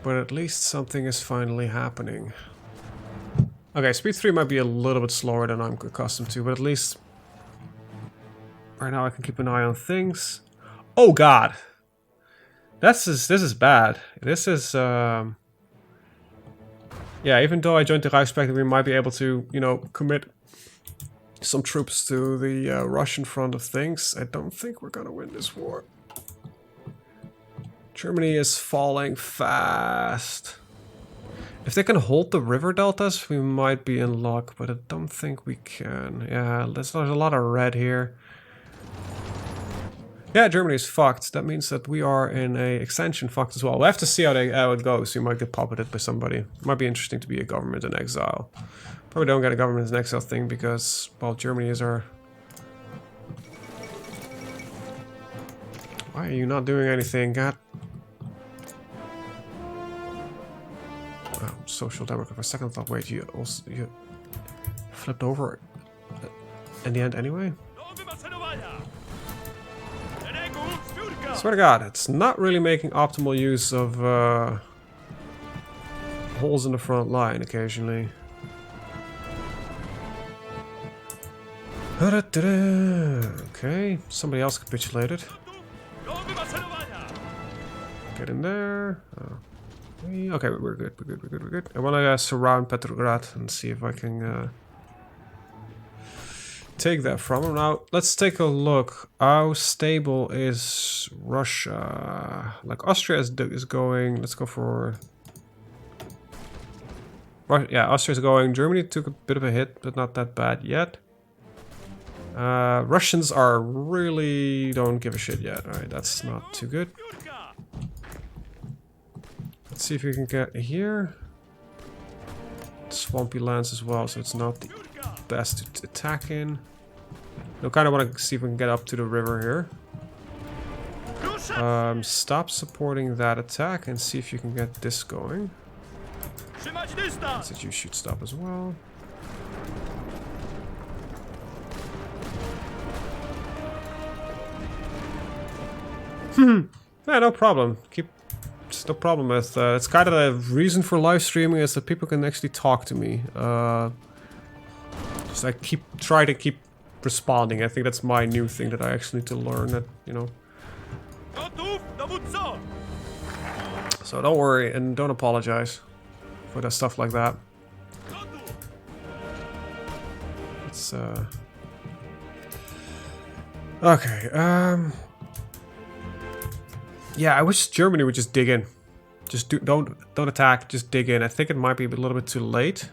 But at least something is finally happening. Okay, speed 3 might be a little bit slower than I'm accustomed to, but at least right now I can keep an eye on things. Oh god! This is bad. This is yeah, even though I joined the Reichspark, we might be able to, you know, commit some troops to the Russian front of things. I don't think we're gonna win this war. Germany is falling fast. If they can hold the river deltas, we might be in luck, but I don't think we can. Yeah, there's a lot of red here. Yeah, Germany is fucked. That means that we are in a extension fucked as well. We'll have to see how it goes. You might get puppeted by somebody. It might be interesting to be a government in exile. Probably don't get a government in exile thing because, well, Germany is our... Why are you not doing anything? God. Oh, Social Democrat. For a second I thought, wait, you flipped over in the end anyway? Swear to God, it's not really making optimal use of holes in the front line occasionally. Okay, somebody else capitulated. Get in there. Oh. Okay, we're good, we're good. I want to surround Petrograd and see if I can take that from him. Now, let's take a look. How stable is Russia? Like, Austria is going... Let's go for... Yeah, Austria's going. Germany took a bit of a hit, but not that bad yet. Russians are really... don't give a shit yet. Alright, that's not too good. Let's see if we can get here. Swampy lands as well, so it's not the best to attack in. I kind of want to see if we can get up to the river here. Stop supporting that attack and see if you can get this going. That you should stop as well. Yeah, no problem. It's no problem with. It's kind of the reason for live streaming is that people can actually talk to me. Just I try to keep responding. I think that's my new thing that I actually need to learn. That, you know. So don't worry and don't apologize for that stuff like that. It's okay. Yeah, I wish Germany would just dig in. Just don't attack, just dig in. I think it might be a little bit too late.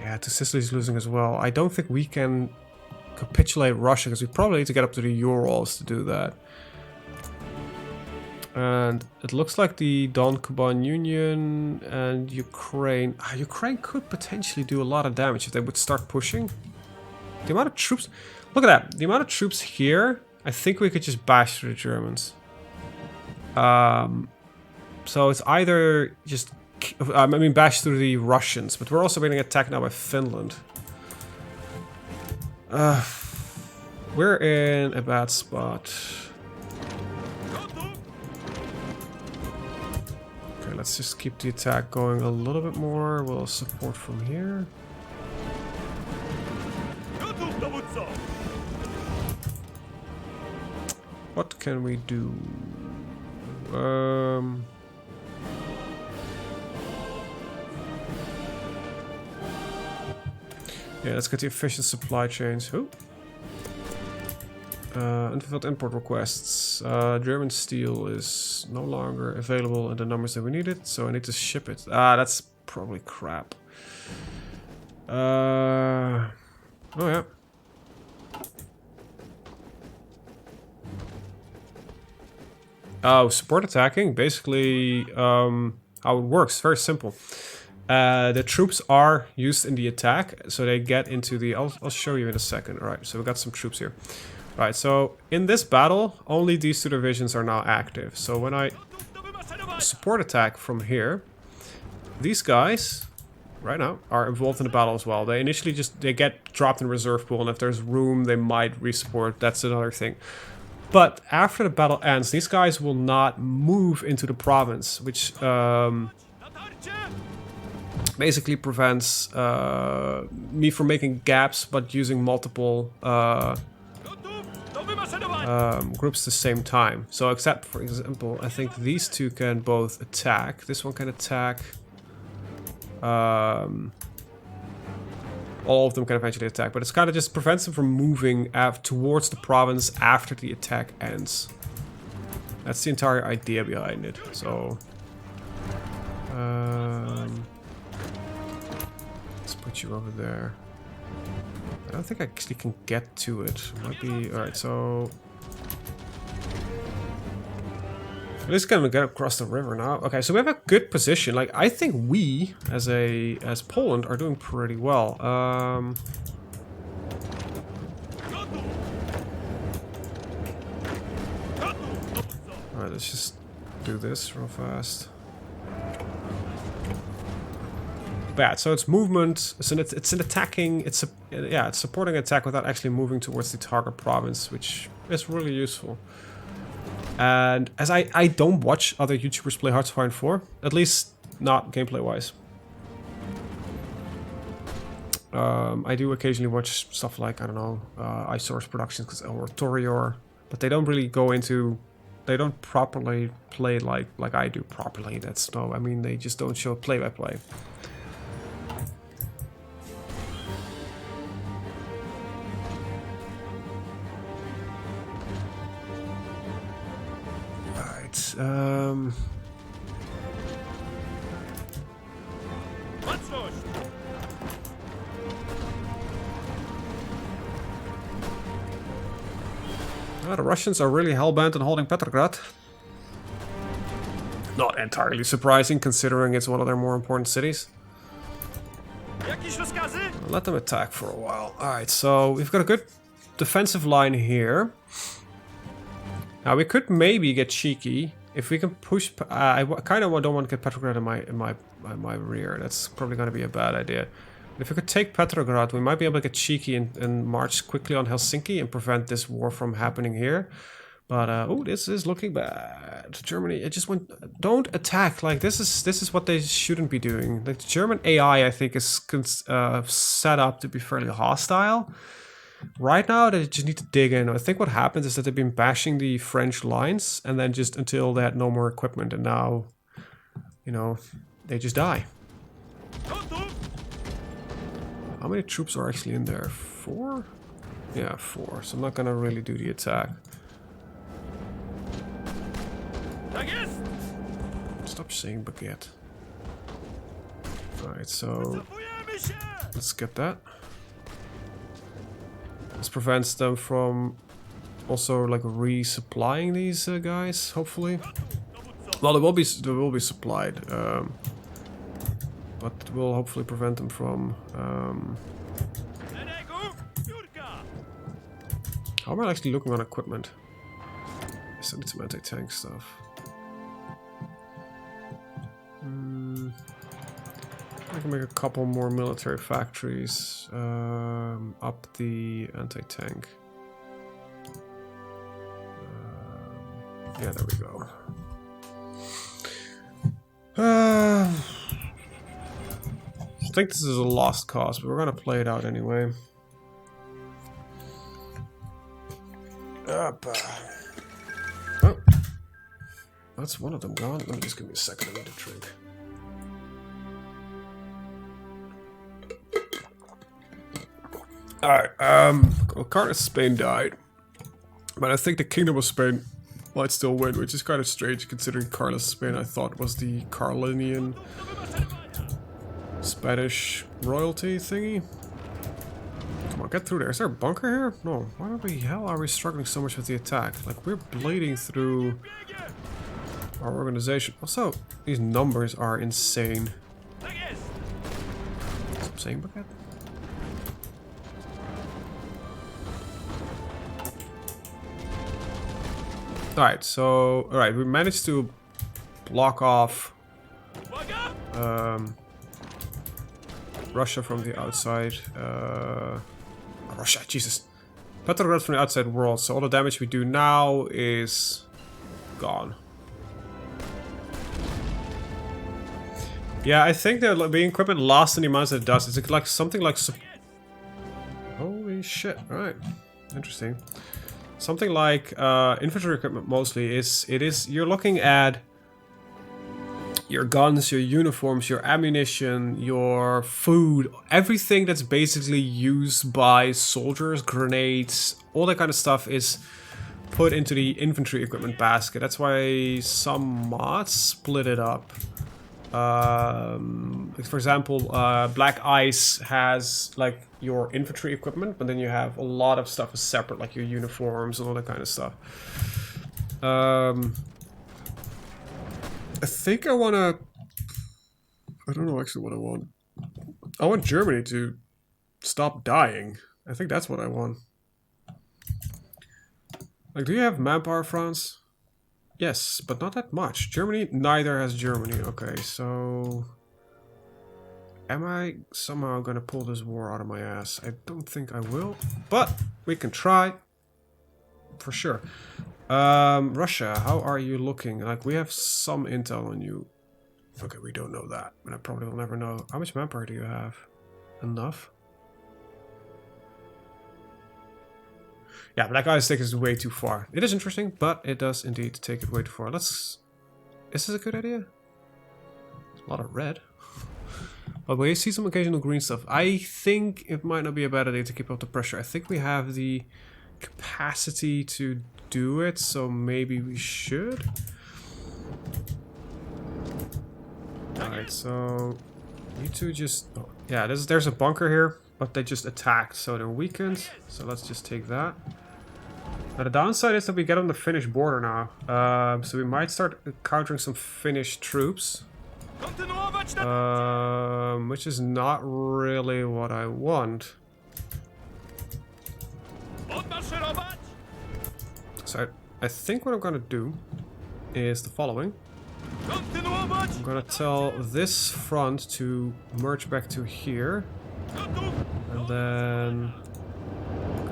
Yeah, Sicily's losing as well. I don't think we can capitulate Russia because we probably need to get up to the Urals to do that. And it looks like the Don-Kuban Union and Ukraine... Ukraine could potentially do a lot of damage if they would start pushing. The amount of troops... Look at that. The amount of troops here, I think we could just bash through the Germans. So it's either just... I mean, bash through the Russians, but we're also being attacked now by Finland. We're in a bad spot. Okay, let's just keep the attack going a little bit more. We'll support from here. What can we do? Yeah, let's get the efficient supply chains. Who? Unfulfilled import requests. German steel is no longer available in the numbers that we needed, so I need to ship it. That's probably crap. Oh yeah. Oh, support attacking. Basically, how it works. Very simple. The troops are used in the attack, so they get into the... I'll show you in a second. Alright, so we got some troops here. Alright, so in this battle, only these two divisions are now active. So when I support attack from here, these guys, right now, are involved in the battle as well. They initially they get dropped in reserve pool, and if there's room, they might resupport. That's another thing. But after the battle ends, these guys will not move into the province, which basically prevents me from making gaps, but using multiple groups at the same time. So except, for example, I think these two can both attack. This one can attack. All of them can eventually attack, but it's kind of just prevents them from moving towards the province after the attack ends. That's the entire idea behind it. So let's put you over there. I don't think I actually can get to it. Might be alright. So at least gonna get across the river now. Okay, so we have a good position. Like, I think we, as Poland, are doing pretty well. Alright, let's just do this real fast. Bad. So it's movement. So it's an attacking. It's supporting attack without actually moving towards the target province, which is really useful. And as I don't watch other YouTubers play Hearts of Iron 4, at least not gameplay-wise. I do occasionally watch stuff like, I don't know, iSource Productions or Torior, but they don't really go into, they don't properly play like I do properly. That's no, I mean, they just don't show play-by-play. The Russians are really hell-bent on holding Petrograd. Not entirely surprising, considering it's one of their more important cities. I'll let them attack for a while. Alright, so we've got a good defensive line here. Now we could maybe get cheeky if we can push. I kind of don't want to get Petrograd in my rear. That's probably going to be a bad idea. But if we could take Petrograd, we might be able to get cheeky and march quickly on Helsinki and prevent this war from happening here. But oh, this is looking bad. Germany, it just went. Don't attack. Like this is what they shouldn't be doing. Like the German AI, I think, is set up to be fairly hostile. Right now, they just need to dig in. I think what happens is that they've been bashing the French lines, and then just until they had no more equipment, and now, you know, they just die. How many troops are actually in there? 4? Yeah, 4. So I'm not gonna really do the attack. Stop saying baguette. Alright, so let's get that. This prevents them from also like resupplying these guys, hopefully. Well, they will be supplied, but it will hopefully prevent them from. How am I actually looking on equipment? I need some anti-tank stuff. I can make a couple more military factories, up the anti-tank. Yeah, there we go. I think this is a lost cause, but we're gonna play it out anyway. Oh, that's one of them gone. Let me just give me a second. I need to drink. Alright, well, Carlos Spain died, but I think the Kingdom of Spain might still win, which is kind of strange considering Carlos Spain I thought was the Carlinian Spanish royalty thingy. Come on, get through there. Is there a bunker here? No. Why the hell are we struggling so much with the attack? Like, we're bleeding through our organization. Also, these numbers are insane. Stop saying baguette. Alright, so we managed to block off Russia from the outside. Russia, Jesus. Battle growth from the outside world, so all the damage we do now is gone. Yeah, I think that the equipment lasts in the amounts that it does. It's like something like... Holy shit, alright. Interesting. Something like infantry equipment mostly is... You're looking at your guns, your uniforms, your ammunition, your food, everything that's basically used by soldiers, grenades, all that kind of stuff is put into the infantry equipment basket. That's why some mods split it up. For example, Black Ice has like your infantry equipment, but then you have a lot of stuff is separate, like your uniforms and all that kind of stuff. I think I want to... I don't know actually what I want. I want Germany to stop dying. I think that's what I want. Like, do you have manpower, France? Yes, but not that much. Germany, neither has Germany. Okay, so... Am I somehow gonna pull this war out of my ass? I don't think I will, but we can try. For sure. Russia, how are you looking? Like, we have some intel on you. Okay, we don't know that, but I probably will never know. How much manpower do you have? Enough? Yeah, Black Ice takes us way too far. It is interesting, but it does indeed take it way too far. Let's... Is this a good idea? A lot of red. But we see some occasional green stuff. I think it might not be a bad idea to keep up the pressure. I think we have the capacity to do it, so maybe we should. Alright, so you two just... Oh, yeah, there's a bunker here, but they just attacked, so they're weakened. So let's just take that. Now the downside is that we get on the Finnish border now. So we might start encountering some Finnish troops. Which is not really what I want. So I think what I'm gonna do is the following. I'm gonna tell this front to merge back to here. And then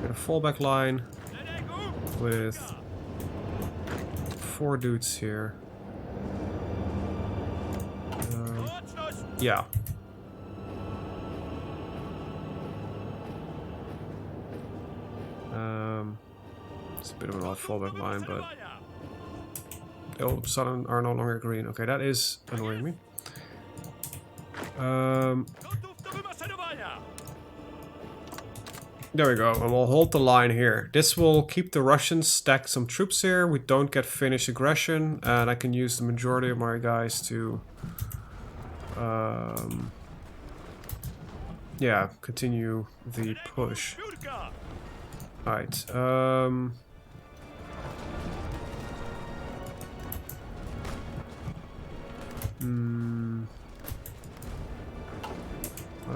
get a fallback line with 4 dudes here. Yeah. It's a bit of an odd fallback line, but they all of a sudden are no longer green. Okay, that is annoying me. There we go, and we'll hold the line here. This will keep the Russians stack some troops here. We don't get Finnish aggression, and I can use the majority of my guys to yeah, continue the push. Alright, well,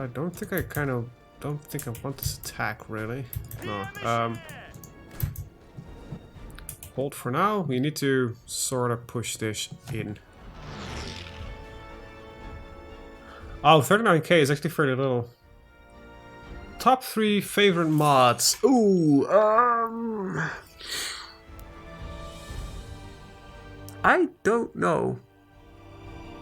I don't think I want this attack really. No. Hold for now. We need to sort of push this in. Oh, 39k is actually fairly little. Top 3 favorite mods. Ooh, I don't know.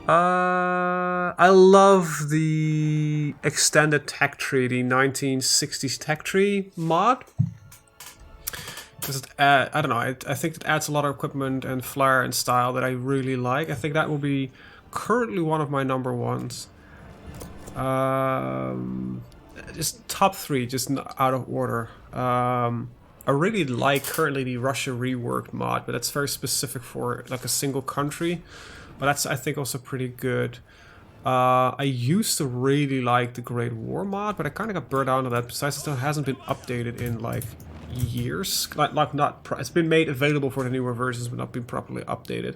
I love the extended tech tree, the 1960s tech tree mod. Because I don't know, I think it adds a lot of equipment and flair and style that I really like. I think that will be currently one of my number ones. Just top 3, just out of order. I really like currently the Russia reworked mod, but that's very specific for like a single country. But that's, I think, also pretty good. I used to really like the Great War mod, but I kind of got burnt out on that. Besides, it still hasn't been updated in like years. It's been made available for the newer versions, but not been properly updated.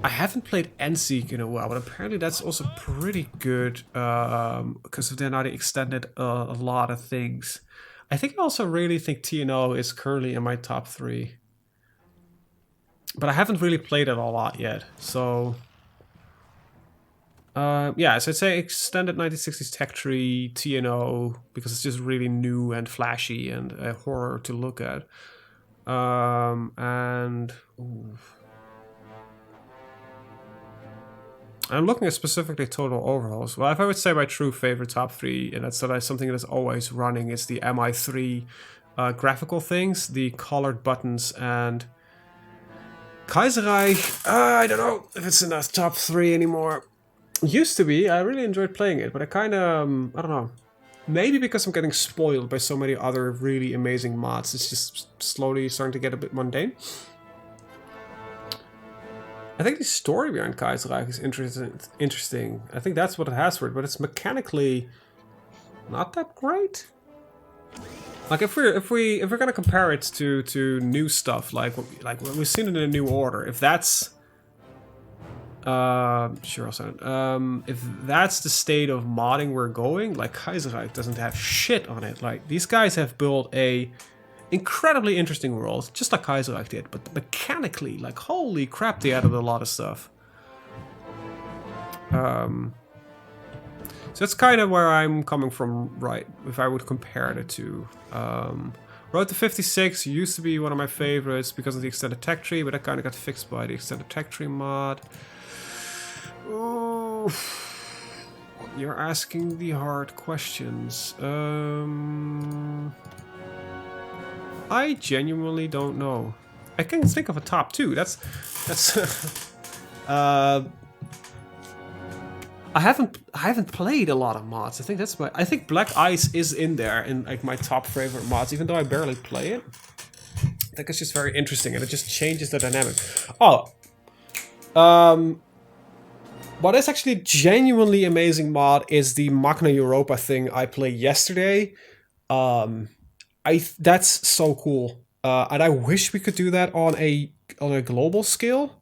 I haven't played NSeek in a while, but apparently that's also pretty good because they're now extended a lot of things. I think I also really think TNO is currently in my top 3. But I haven't really played it a lot yet, so... Yeah, so I'd say extended 1960s tech tree, TNO, because it's just really new and flashy and a horror to look at. And ooh. I'm looking at specifically total overhauls. Well, if I would say my true favorite top 3, and that's something that's always running, is the MI3 graphical things, the colored buttons, and Kaiserreich. I don't know if it's in the top 3 anymore. Used to be. I really enjoyed playing it, but I kind of, I don't know. Maybe because I'm getting spoiled by so many other really amazing mods, it's just slowly starting to get a bit mundane. I think the story behind Kaiserreich is interesting. I think that's what it has for it, but it's mechanically not that great. Like if we're gonna compare it to new stuff, like what we've seen in the New Order, if that's sure, I'll send it. If that's the state of modding we're going, like Kaiserreich doesn't have shit on it. Like these guys have built a incredibly interesting world, just like Kaiserreich did, but mechanically, like holy crap, they added a lot of stuff. So that's kind of where I'm coming from, right? If I would compare the two. Road to 56 used to be one of my favorites because of the extended tech tree, but that kind of got fixed by the extended tech tree mod. Oh, you're asking the hard questions. I genuinely don't know. I can think of a top 2. That's I haven't played a lot of mods. I think Black Ice is in there in like my top favorite mods, even though I barely play it. I think it's just very interesting and it just changes the dynamic. Oh, what is actually genuinely amazing mod is the Magna Europa thing I played yesterday. That's so cool, and I wish we could do that on a global scale.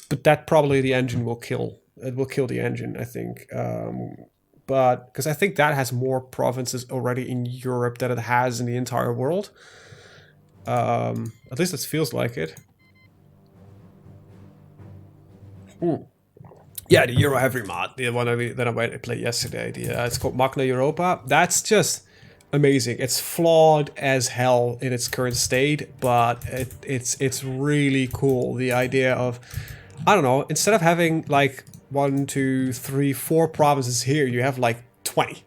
But that probably the engine will kill. It will kill the engine, I think. But because I think that has more provinces already in Europe than it has in the entire world. At least it feels like it. Ooh. Yeah, the Euro Heavy mod, the one that I played yesterday. It's called Magna Europa. That's just amazing. It's flawed as hell in its current state, but it's really cool. The idea of, I don't know, instead of having like 1, 2, 3, 4 provinces here, you have like 20.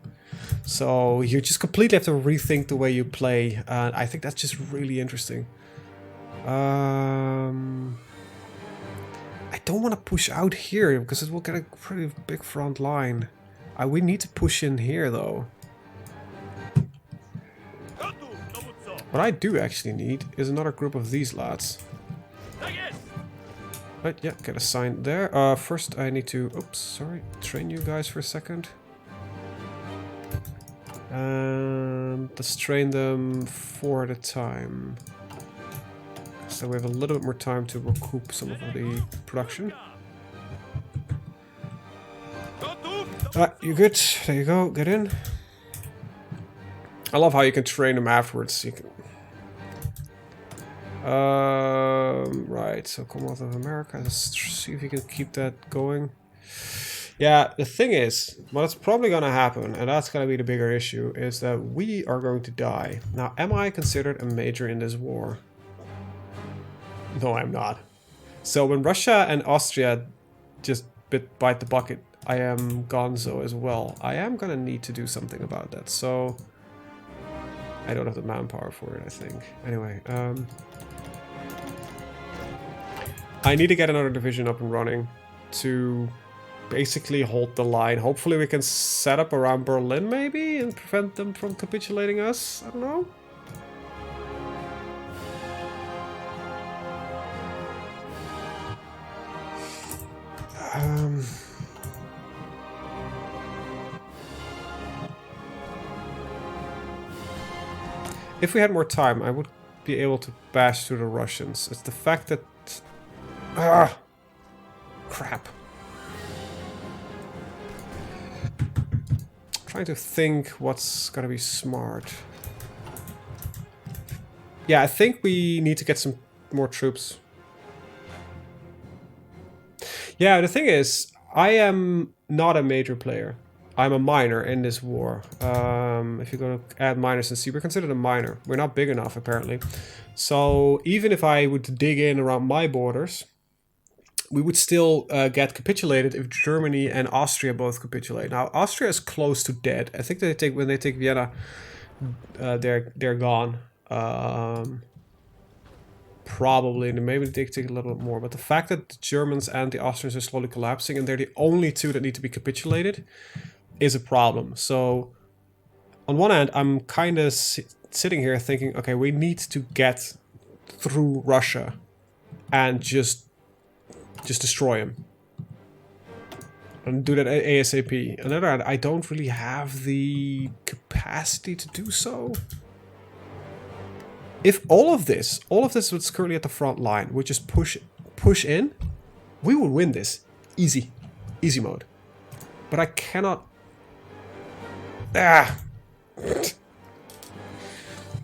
So you just completely have to rethink the way you play, and I think that's just really interesting. I don't want to push out here because it will get a pretty big front line. We need to push in here though. What I do actually need is another group of these lads. Right, yeah, get assigned there. First I need to, oops, sorry, train you guys for a second. And let's train them 4 at a time. So we have a little bit more time to recoup some of the production. Alright, you good? There you go, get in. I love how you can train them afterwards. You can... right, so Commonwealth of America, let's see if you can keep that going. Yeah, the thing is, what's probably gonna happen, and that's gonna be the bigger issue, is that we are going to die. Now, am I considered a major in this war? No, I'm not. So when Russia and Austria just bite the bucket, I am gonzo as well. I am gonna need to do something about that, so... I don't have the manpower for it, I think. Anyway, I need to get another division up and running to basically hold the line. Hopefully we can set up around Berlin, maybe, and prevent them from capitulating us. I don't know. If we had more time, I would be able to bash through the Russians. It's the fact that... Ah! Crap. Trying to think what's gonna be smart. Yeah, I think we need to get some more troops. Yeah, the thing is, I am not a major player. I'm a minor in this war. If you're going to add minors and see, we're considered a minor. We're not big enough, apparently. So even if I would dig in around my borders, we would still get capitulated if Germany and Austria both capitulate. Now, Austria is close to dead. I think when they take Vienna, they're gone. Probably, and maybe they take a little bit more. But the fact that the Germans and the Austrians are slowly collapsing, and they're the only two that need to be capitulated, is a problem. So, on one hand, I'm kind of sitting here thinking, okay, we need to get through Russia and just destroy him. And do that ASAP. On the other hand, I don't really have the capacity to do so. If all of this was currently at the front line, would just push in, we would win this. Easy. Easy mode. But I cannot...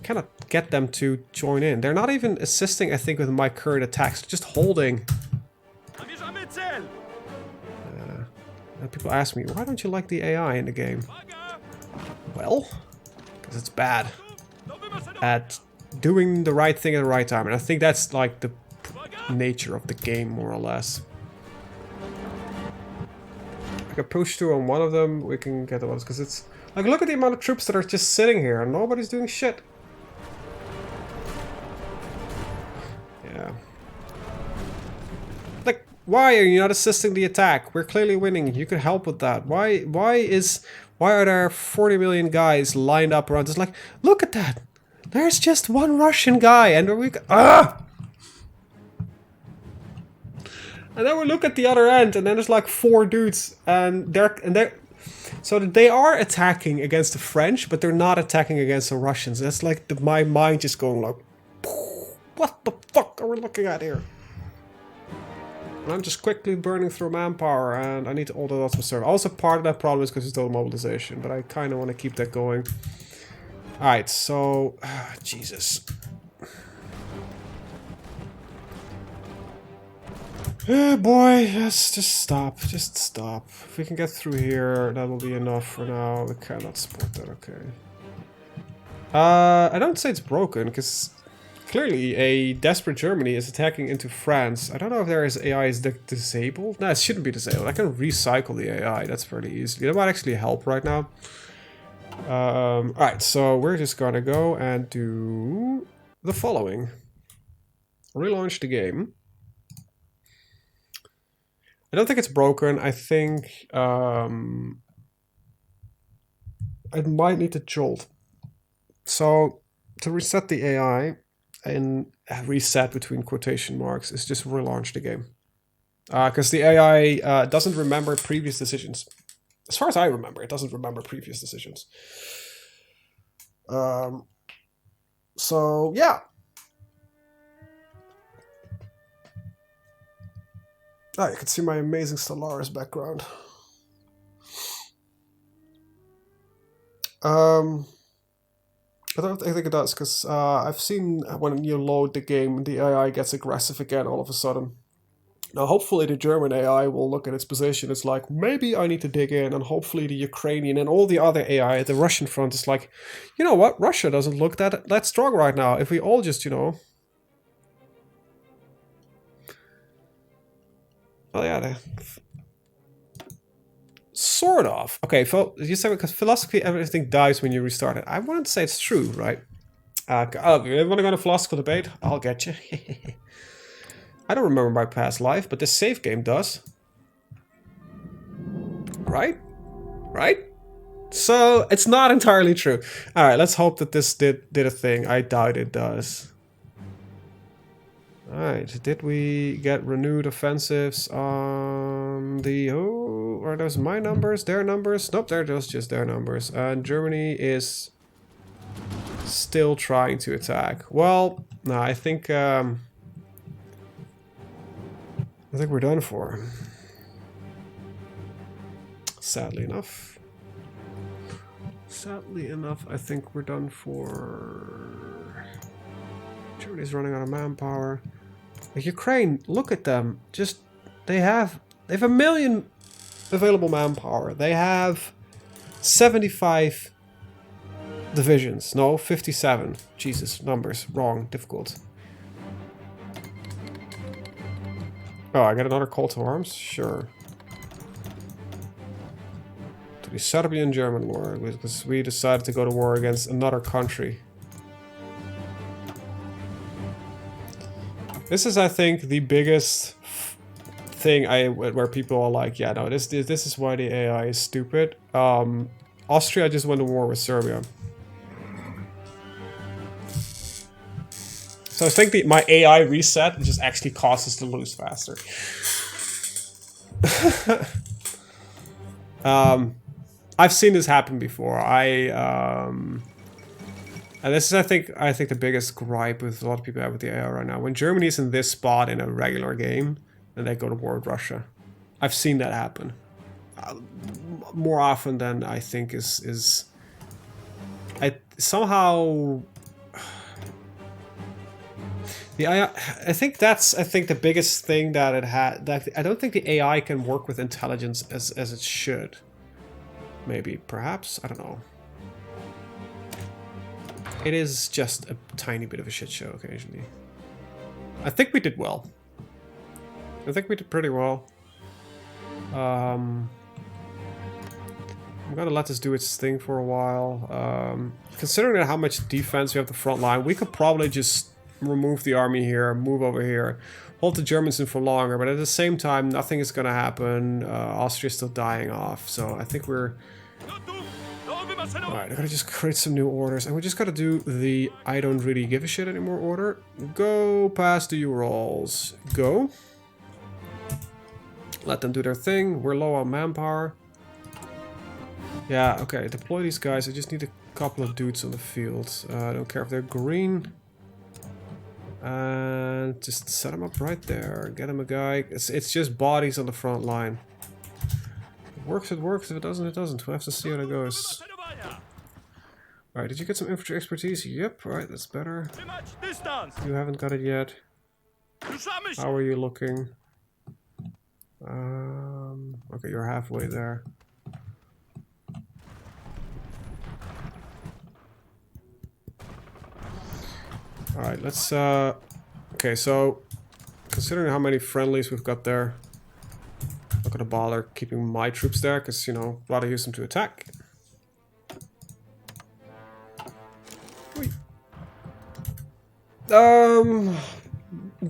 cannot get them to join in. They're not even assisting, I think, with my current attacks. Just holding. People ask me, why don't you like the AI in the game? Well, because it's bad at doing the right thing at the right time. And I think that's like the nature of the game, more or less. I can push through on one of them, we can get the others, because it's... Like, look at the amount of troops that are just sitting here and nobody's doing shit. Yeah. Like, why are you not assisting the attack? We're clearly winning. You could help with that. Why are there 40 million guys lined up around us? Like, look at that. There's just one Russian guy, and we and then we look at the other end, and then there's like 4 dudes, and they're so they are attacking against the French, but they're not attacking against the Russians. That's like my mind just going like, what the fuck are we looking at here? And I'm just quickly burning through manpower, and I need to order lots of serve. Also, part of that problem is because it's total mobilization, but I kind of want to keep that going. Alright, so... Jesus. Boy, just stop. Just stop. If we can get through here, that will be enough for now. We cannot support that, okay. I don't say it's broken, because clearly a desperate Germany is attacking into France. I don't know if there is AI is disabled. No, it shouldn't be disabled. I can recycle the AI. That's pretty easy. That might actually help right now. Alright, so we're just gonna go and do the following. Relaunch the game. I don't think it's broken. I think I might need to jolt. So to reset the AI and reset between quotation marks is just relaunch the game. Because the AI doesn't remember previous decisions. As far as I remember, it doesn't remember previous decisions. So, yeah. Oh, you can see my amazing Stellaris background. I think it does, because I've seen when you load the game, the AI gets aggressive again all of a sudden. Now, hopefully the German AI will look at its position. It's like, maybe I need to dig in, and hopefully the Ukrainian and all the other AI at the Russian front is like, you know what, Russia doesn't look that strong right now. If we all just, you know... Well, yeah, sort of. Okay, you said because philosophy, everything dies when you restart it. I wouldn't say it's true, right? Oh, you want to go on a philosophical debate? I'll get you. I don't remember my past life, but this save game does. Right? Right? So, it's not entirely true. Alright, let's hope that this did a thing. I doubt it does. Alright, did we get renewed offensives on the... Oh, are those my numbers? Their numbers? Nope, they're just their numbers. And Germany is still trying to attack. Well, no, I think we're done for. Sadly enough. Sadly enough, I think we're done for. Germany's running out of manpower. Like Ukraine, look at them. Just they have a million available manpower. They have 75 divisions. No, 57. Jesus, numbers. Wrong. Difficult. Oh, I get another call to arms? Sure. To the Serbian-German war, because we decided to go to war against another country. This is, I think, the biggest thing where people are like, yeah, no, this is why the AI is stupid. Austria just went to war with Serbia. So I think my AI reset just actually causes us to lose faster. I've seen this happen before. And this is, I think the biggest gripe with a lot of people have with the AI right now. When Germany is in this spot in a regular game, then they go to war with Russia. I've seen that happen more often than I think is. Somehow. I think that's the biggest thing that it had. That I don't think the AI can work with intelligence as it should. Maybe, perhaps, I don't know. It is just a tiny bit of a shit show occasionally. I think we did well. I think we did pretty well. I'm gonna let this do its thing for a while. Considering how much defense we have the front line, we could probably just remove the army here, move over here, hold the Germans in for longer, but at the same time, nothing is gonna happen. Austria's still dying off, so I think we're... Alright, I gotta just create some new orders, and we just gotta do the I don't really give a shit anymore order. Go past the Urals. Go. Let them do their thing. We're low on manpower. Yeah, okay, deploy these guys. I just need a couple of dudes on the field. I don't care if they're green. And just set them up right there. Get him a guy. It's just bodies on the front line. If it works, it works. If it doesn't, it doesn't. We'll have to see how it goes. Alright, did you get some infantry expertise? Yep, alright, that's better. You haven't got it yet. How are you looking? Okay, you're halfway there. Alright, let's, okay, so, considering how many friendlies we've got there, I'm not gonna bother keeping my troops there, because, you know, rather use them to attack.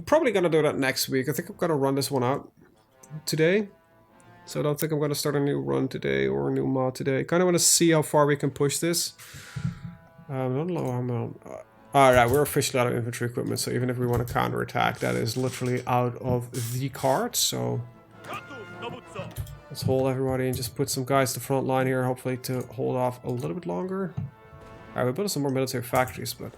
Probably gonna do that next week. I think I'm gonna run this one out today. So I don't think I'm gonna start a new run today or a new mod today. Kinda wanna see how far we can push this. Not low amount. Alright, we're officially out of infantry equipment, so even if we want to counterattack, that is literally out of the cards, so... Let's hold everybody and just put some guys to the front line here, hopefully to hold off a little bit longer. Alright, we built some more military factories, but...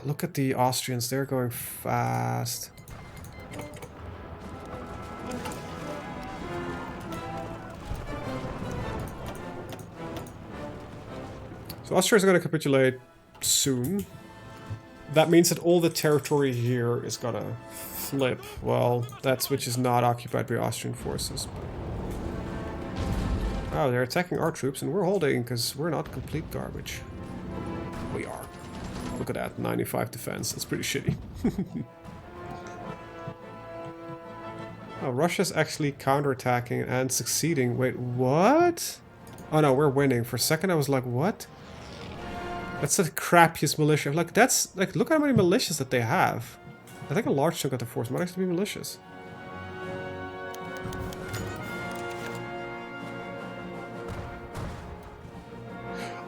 Look at the Austrians, they're going fast. So Austria is going to capitulate soon. That means that all the territory here is going to flip. Well, that's which is not occupied by Austrian forces. Oh, they're attacking our troops and we're holding because we're not complete garbage. We are. Look at that, 95 defense. That's pretty shitty. Oh, Russia's actually counterattacking and succeeding. Wait, what? Oh no, we're winning. For a second I was like, what? That's the crappiest militia. Like, that's... Like, look how many militias that they have. I think a large chunk of the force might actually be militias.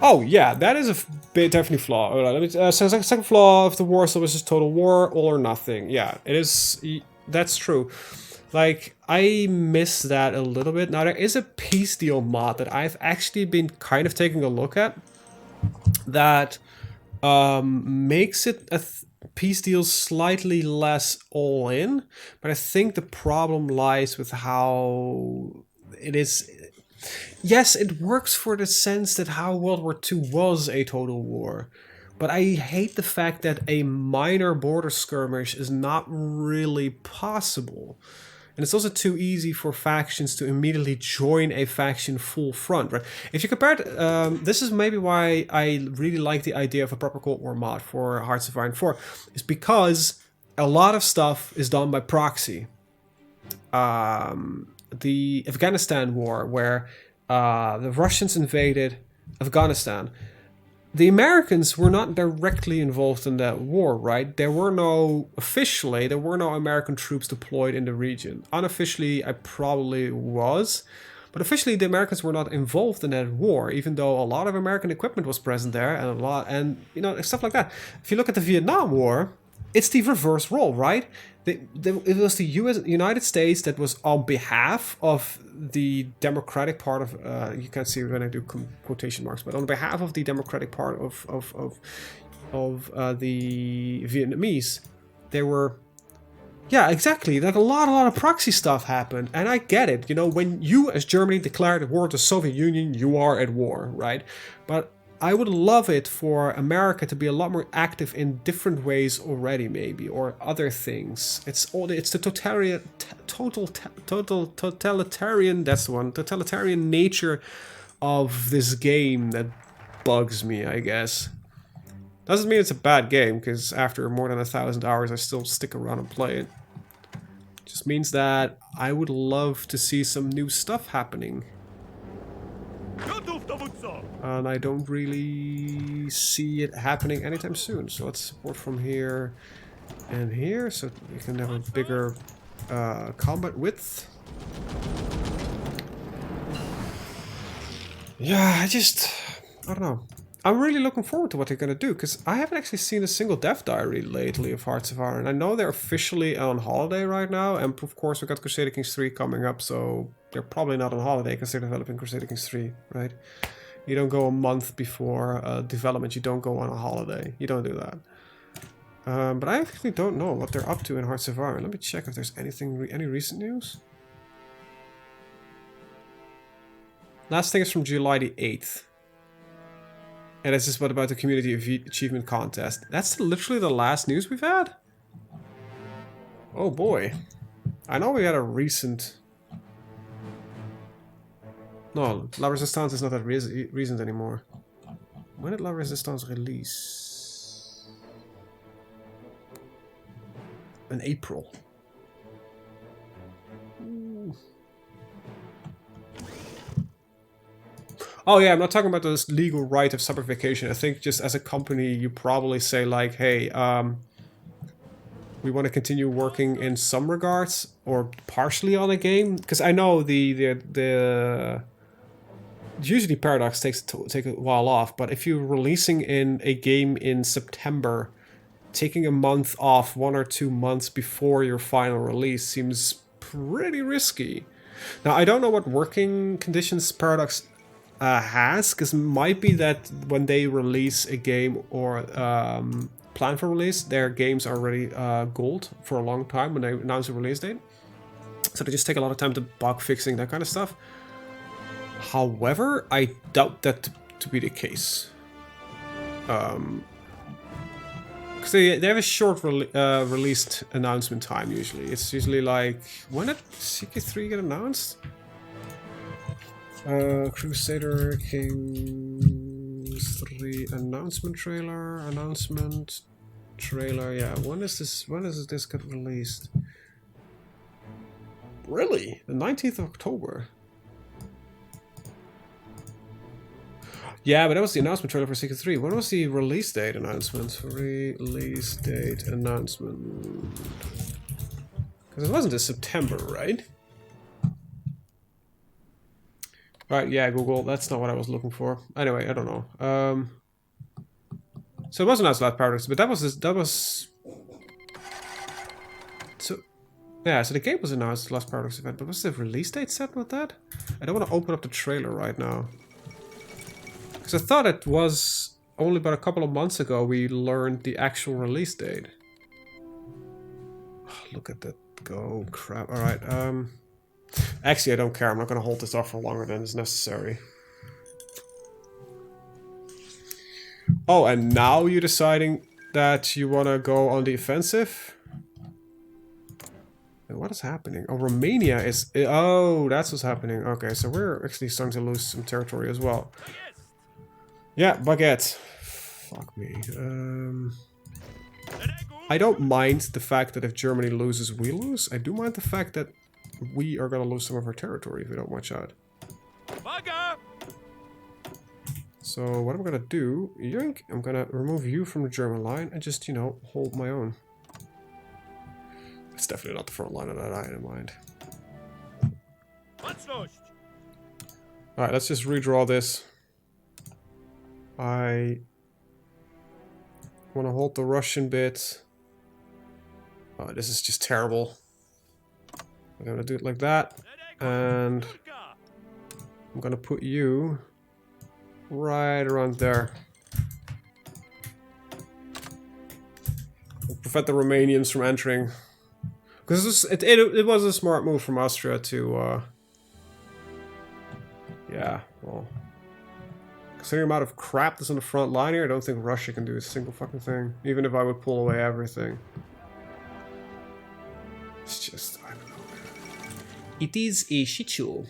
Oh, yeah, that is a definitely flaw. Let me... so second flaw of the war, so this is total war, all or nothing. Yeah, it is... That's true. Like, I miss that a little bit. Now, there is a peace deal mod that I've actually been kind of taking a look at. That makes it a peace deal slightly less all in, but I think the problem lies with how it is. Yes, it works for the sense that how World War II was a total war, but I hate the fact that a minor border skirmish is not really possible. And it's also too easy for factions to immediately join a faction full front, right? If you compare it, this is maybe why I really like the idea of a proper Cold War mod for Hearts of Iron 4, is because a lot of stuff is done by proxy. The Afghanistan war, where the Russians invaded Afghanistan. The Americans were not directly involved in that war, right? There were no American troops deployed in the region. Unofficially, I probably was. But officially, the Americans were not involved in that war, even though a lot of American equipment was present there and stuff like that. If you look at the Vietnam War, it's the reverse role, right? It was the United States that was on behalf of the democratic part of, you can't see when I do quotation marks, but on behalf of the democratic part of the Vietnamese, they were, yeah, exactly. Like a lot of proxy stuff happened, and I get it. When you as Germany declared war to the Soviet Union, you are at war, right? But I would love it for America to be a lot more active in different ways already, maybe, or other things. It's the totalitarian, that's the one, totalitarian nature of this game that bugs me, I guess. Doesn't mean it's a bad game, because after more than 1,000 hours, I still stick around and play it. Just means that I would love to see some new stuff happening. And I don't really see it happening anytime soon. So let's support from here and here, so we can have a bigger combat width. Yeah, I don't know. I'm really looking forward to what they're going to do, because I haven't actually seen a single dev diary lately of Hearts of Iron. I know they're officially on holiday right now, and of course we got Crusader Kings 3 coming up, so they're probably not on holiday because they're developing Crusader Kings 3, right? You don't go a month before development, you don't go on a holiday. You don't do that. But I actually don't know what they're up to in Hearts of Iron. Let me check if there's any recent news. Last thing is from July the 8th. And this is what about the Community Achievement Contest. That's literally the last news we've had? Oh boy. I know we had a recent... No, La Resistance is not that recent anymore. When did La Resistance release? In April. Oh yeah, I'm not talking about this legal right of summer vacation. I think just as a company, you probably say like, hey, we want to continue working in some regards or partially on a game. Because I know the usually Paradox take a while off, but if you're releasing in a game in September, taking a month off, 1 or 2 months before your final release seems pretty risky. Now I don't know what working conditions Paradox has, because it might be that when they release a game or plan for release, their games are already gold for a long time when they announce a release date. So they just take a lot of time to bug fixing, that kind of stuff. However, I doubt that to be the case. Because they have a short released announcement time usually. It's usually like, when did CK3 get announced? Crusader Kings 3 announcement trailer, yeah. When is this get released? Really? The 19th of October? Yeah, but that was the announcement trailer for CK3. When was the release date announcement? Release date announcement. Because it wasn't in September, right? Right, yeah, Google. That's not what I was looking for. Anyway, I don't know. So it wasn't announced last Paradox, but that was. So, yeah. So the game was announced last Paradox event, but was the release date set with that? I don't want to open up the trailer right now, because I thought it was only about a couple of months ago we learned the actual release date. Oh, look at that go! Crap. All right. Actually, I don't care. I'm not going to hold this off for longer than is necessary. Oh, and now you're deciding that you want to go on the offensive? And what is happening? Oh, Romania is... Oh, that's what's happening. Okay, so we're actually starting to lose some territory as well. Yeah, baguette. Fuck me. I don't mind the fact that if Germany loses, we lose. I do mind the fact that we are going to lose some of our territory if we don't watch out. So what I'm going to do, yoink, I'm going to remove you from the German line and just, you know, hold my own. It's definitely not the front line of that I had in mind. Alright, let's just redraw this. I want to hold the Russian bit. Oh, this is just terrible. I'm going to do it like that. And I'm going to put you right around there. We'll prevent the Romanians from entering. Because it was a smart move from Austria to... yeah, well... Considering the amount of crap that's on the front line here, I don't think Russia can do a single fucking thing. Even if I would pull away everything. It's just, I don't know. It is a shit show.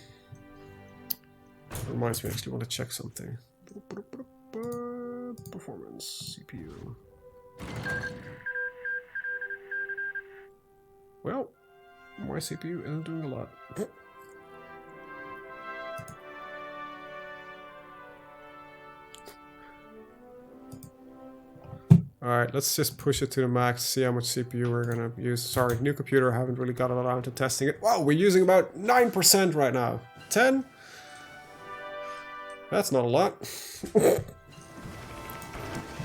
Reminds me, I actually want to check something. Performance, CPU. Well, my CPU isn't doing a lot. Alright, let's just push it to the max, see how much CPU we're gonna use. Sorry, new computer, I haven't really got around to testing it. Wow, we're using about 9% right now. 10? That's not a lot.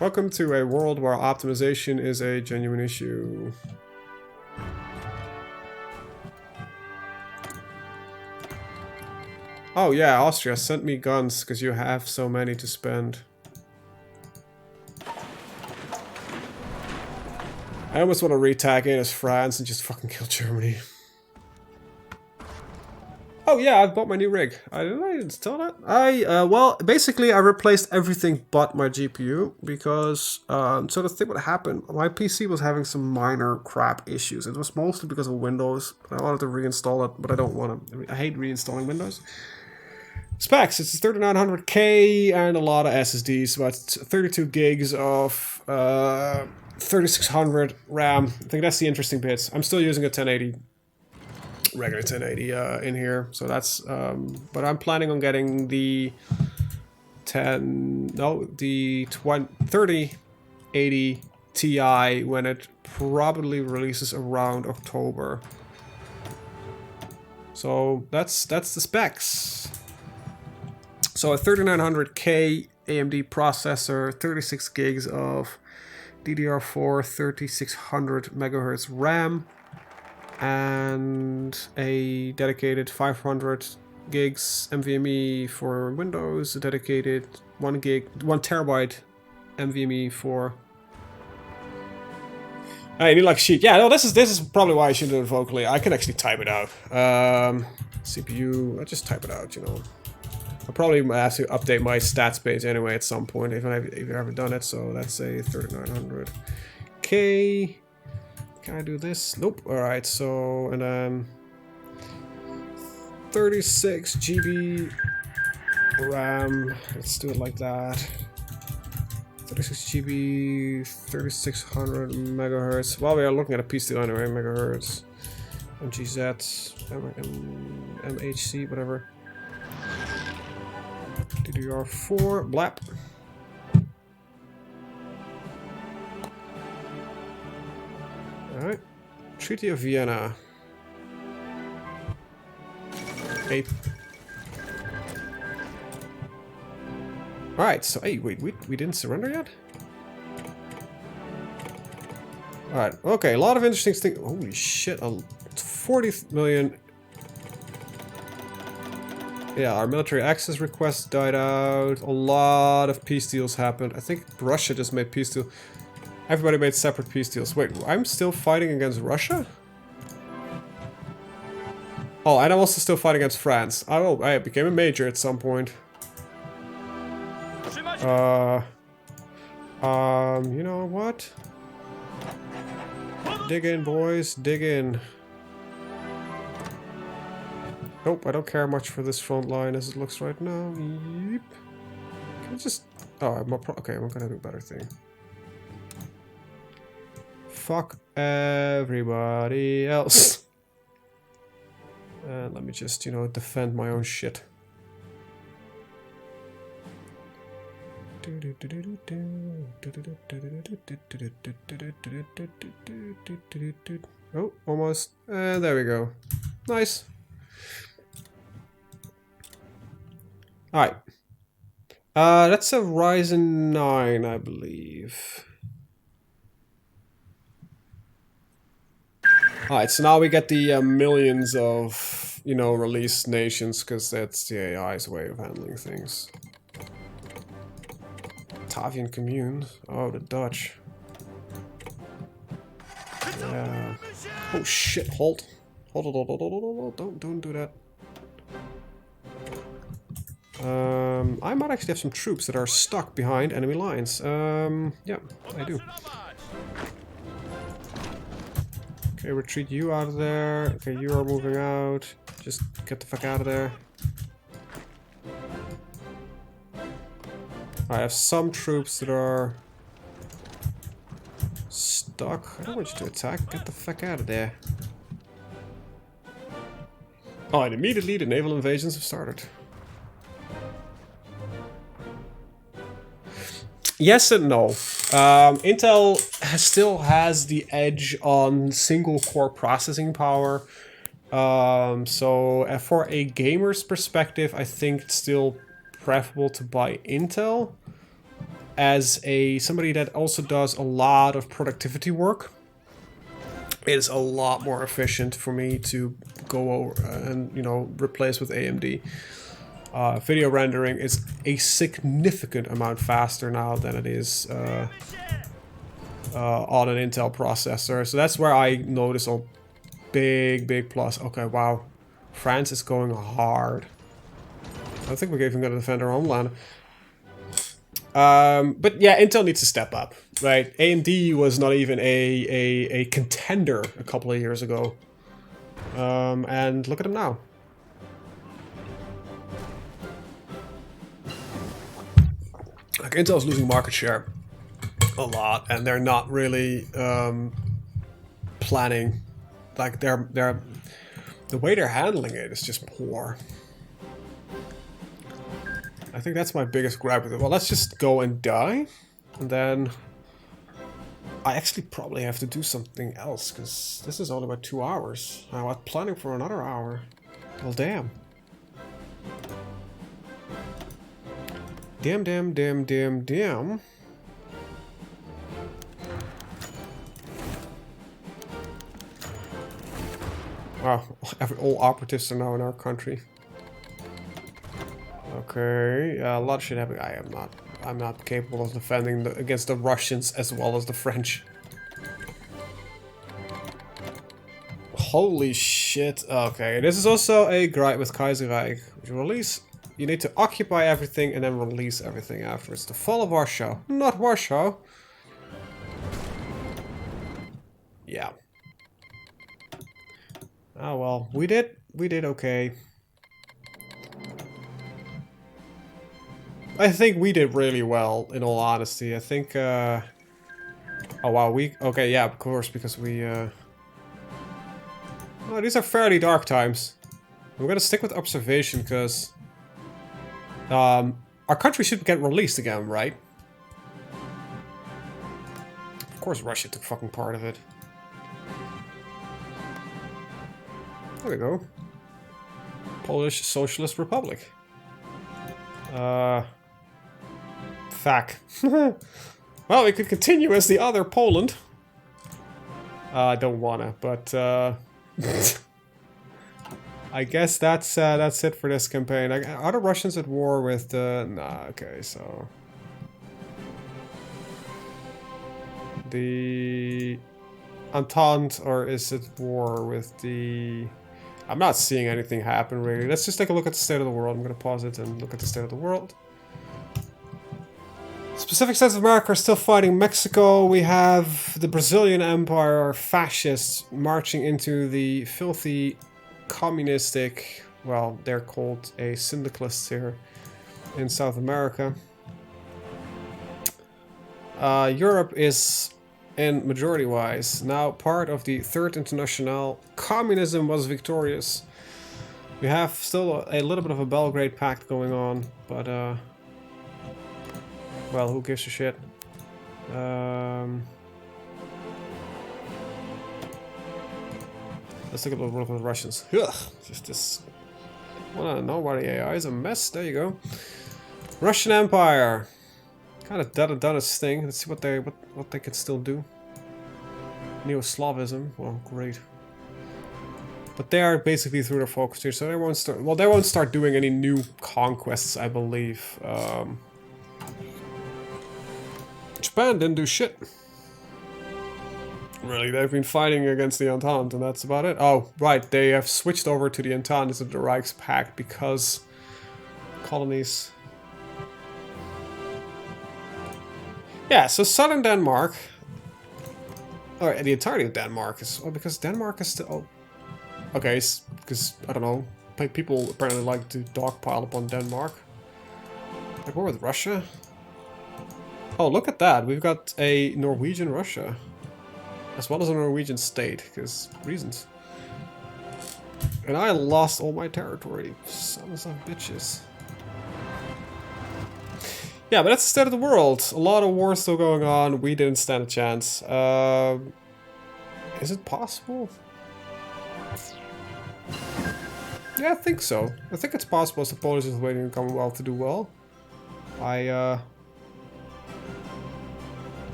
Welcome to a world where optimization is a genuine issue. Oh yeah, Austria, send me guns, because you have so many to spend. I almost want to retag in as France and just fucking kill Germany. Oh yeah, I've bought my new rig. I didn't install that. Well, basically I replaced everything but my GPU because, so the thing what happened, my PC was having some minor crap issues. It was mostly because of Windows. I wanted to reinstall it, but I don't want to. I hate reinstalling Windows. Specs, it's 3900K and a lot of SSDs, about 32 gigs of 3600 RAM. I think that's the interesting bits. I'm still using a 1080, regular 1080 in here, so that's, but I'm planning on getting the 3080 Ti when it probably releases around October. So that's the specs. So a 3900K AMD processor, 36 gigs of DDR4, 3600 megahertz RAM, and a dedicated 500 gigs NVMe for Windows, a dedicated 1 terabyte NVMe for... I need like a sheet. Yeah, no, this is probably why I should do it vocally. I can actually type it out. CPU, I'll just type it out, you know. I'll probably have to update my stats page anyway at some point if I've ever done it. So that's a 3900K. Can I do this? Nope. Alright, so, and then 36 GB RAM. Let's do it like that. 36 GB, 3600 megahertz. Well, we are looking at a PC anyway, megahertz. MGZ, MHC, whatever. DDR4, blap. Alright. Treaty of Vienna. 8. Alright, so hey, wait, we didn't surrender yet? Alright, okay, a lot of interesting things. Holy shit, 40 million. Yeah, our military access requests died out. A lot of peace deals happened. I think Russia just made peace deals. Everybody made separate peace deals. Wait, I'm still fighting against Russia? Oh, and I'm also still fighting against France. Oh, I became a major at some point. You know what? Dig in, boys, dig in. Nope, I don't care much for this front line as it looks right now. Yep. Can I just... Oh, okay, I'm gonna do a better thing. Fuck everybody else. And let me just, you know, defend my own shit. Oh, almost. And there we go. Nice. Alright. That's a Ryzen 9, I believe. Alright, so now we get the millions of, you know, released nations, because that's the AI's way of handling things. Tavian Commune. Oh, the Dutch. Yeah. Oh shit, hold. Hold. Don't do that. I might actually have some troops that are stuck behind enemy lines. Yeah, I do. Okay, retreat you out of there. Okay, you are moving out. Just get the fuck out of there. I have some troops that are stuck. I don't want you to attack. Get the fuck out of there. Oh, and immediately the naval invasions have started. Yes and no. Intel still has the edge on single core processing power. So for a gamer's perspective, I think it's still preferable to buy Intel. As somebody that also does a lot of productivity work, it is a lot more efficient for me to go over and, you know, replace with AMD. Video rendering is a significant amount faster now than it is on an Intel processor. So that's where I notice a big plus. Okay, wow. France is going hard. I think we're even going to defend our homeland. But yeah, Intel needs to step up, right? AMD was not even a contender a couple of years ago. And look at them now. Like, Intel's losing market share a lot, and they're not really planning. Like, the way they're handling it is just poor. I think that's my biggest gripe with it. Well, let's just go and die, and then I actually probably have to do something else, because this is only about 2 hours. I was planning for another hour. Well, damn. Damn. Wow, all operatives are now in our country. Okay, a lot of shit happening. I'm not capable of defending against the Russians as well as the French. Holy shit. Okay, this is also a gripe with Kaiserreich. Release. You need to occupy everything and then release everything afterwards. The fall of Warsaw. Not Warsaw. Yeah. Oh well, we did okay. I think we did really well, in all honesty. I think, oh wow, okay, yeah, of course, because we, oh, these are fairly dark times. I'm gonna stick with observation, because, our country should get released again, right? Of course Russia took fucking part of it. There we go. Polish Socialist Republic. Fuck. Well, we could continue as the other Poland. I don't wanna, but I guess that's it for this campaign. Are the Russians at war with the... Nah, okay, so... The... Entente, or is it war with the... I'm not seeing anything happen, really. Let's just take a look at the state of the world. I'm gonna pause it and look at the state of the world. Specific States of America are still fighting Mexico. We have the Brazilian Empire, fascists, marching into the filthy, communistic well, they're called a syndicalists here in South America. Europe is, in majority-wise, now part of the Third International. Communism was victorious. We have still a little bit of a Belgrade Pact going on, but well, who gives a shit? Let's take a little look at the Russians. Ugh, just this. Wanna know why the AI is a mess? There you go. Russian Empire. Kind of done its thing. Let's see what they can still do. Neo-Slavism. Well, great. But they are basically through their focus here, so they won't start. Well, they won't start doing any new conquests, I believe. Japan didn't do shit. Really, they've been fighting against the Entente, and that's about it. Oh, right, they have switched over to the Entente instead of the Reichspakt because colonies. Yeah, so southern Denmark, or the entirety of Denmark is, oh, because Denmark is still, oh, okay, because, I don't know, people apparently like to dogpile upon Denmark. Like, what with Russia? Oh, look at that, we've got a Norwegian Russia, as well as a Norwegian state, because reasons. And I lost all my territory, sons of bitches. Yeah, but that's the state of the world. A lot of wars still going on. We didn't stand a chance. Is it possible? Yeah, I think so. I think it's possible as the Polish-Lithuanian Commonwealth to do well. I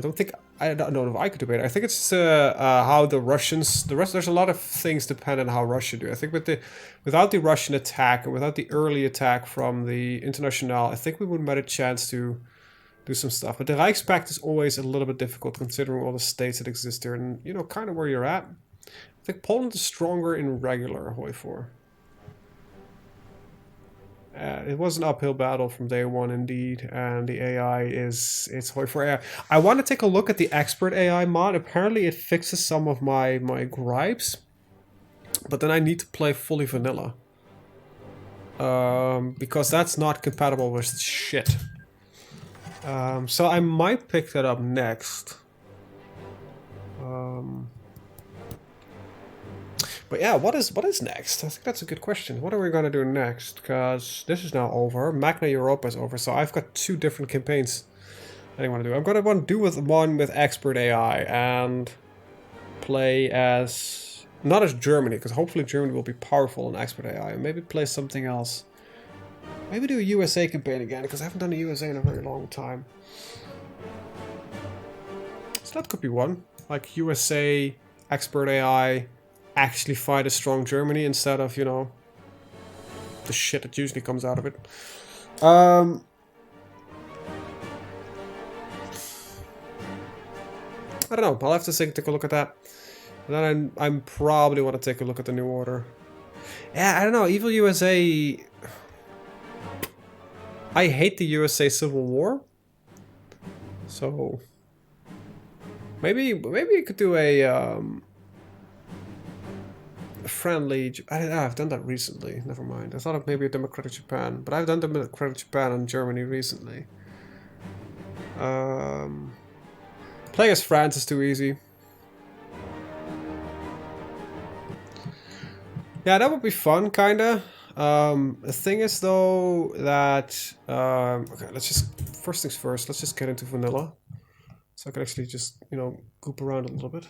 don't know if I could debate it. I think it's how the Russians, there's a lot of things depend on how Russia do. I think without the Russian attack and without the early attack from the International, I think we would have had a chance to do some stuff. But the Reichspakt is always a little bit difficult considering all the states that exist there and, you know, kind of where you're at. I think Poland is stronger in regular HoI4. It was an uphill battle from day one, indeed, and the AI it's HoI4 AI. I want to take a look at the expert AI mod. Apparently, it fixes some of my gripes, but then I need to play fully vanilla because that's not compatible with shit. So I might pick that up next. But yeah, what is next? I think that's a good question. What are we gonna do next? Because this is now over. Magna Europa is over, so I've got 2 different campaigns I want to do. I'm gonna want to do one with expert AI and play as not as Germany, because hopefully Germany will be powerful in expert AI. And maybe play something else. Maybe do a USA campaign again, because I haven't done a USA in a very long time. So that could be one, like USA expert AI. Actually fight a strong Germany instead of, you know, the shit that usually comes out of it. I don't know. I'll have to take a look at that. And then I'm probably want to take a look at the New Order. Yeah, I don't know. Evil USA. I hate the USA Civil War. So maybe you could do a friendly. I've done that recently. Never mind. I thought of maybe a democratic Japan, but I've done democratic Japan and Germany recently. Playing as France is too easy. Yeah, that would be fun, kinda. The thing is though that okay, let's just first things first. Let's just get into vanilla, so I can actually just, you know, goop around a little bit.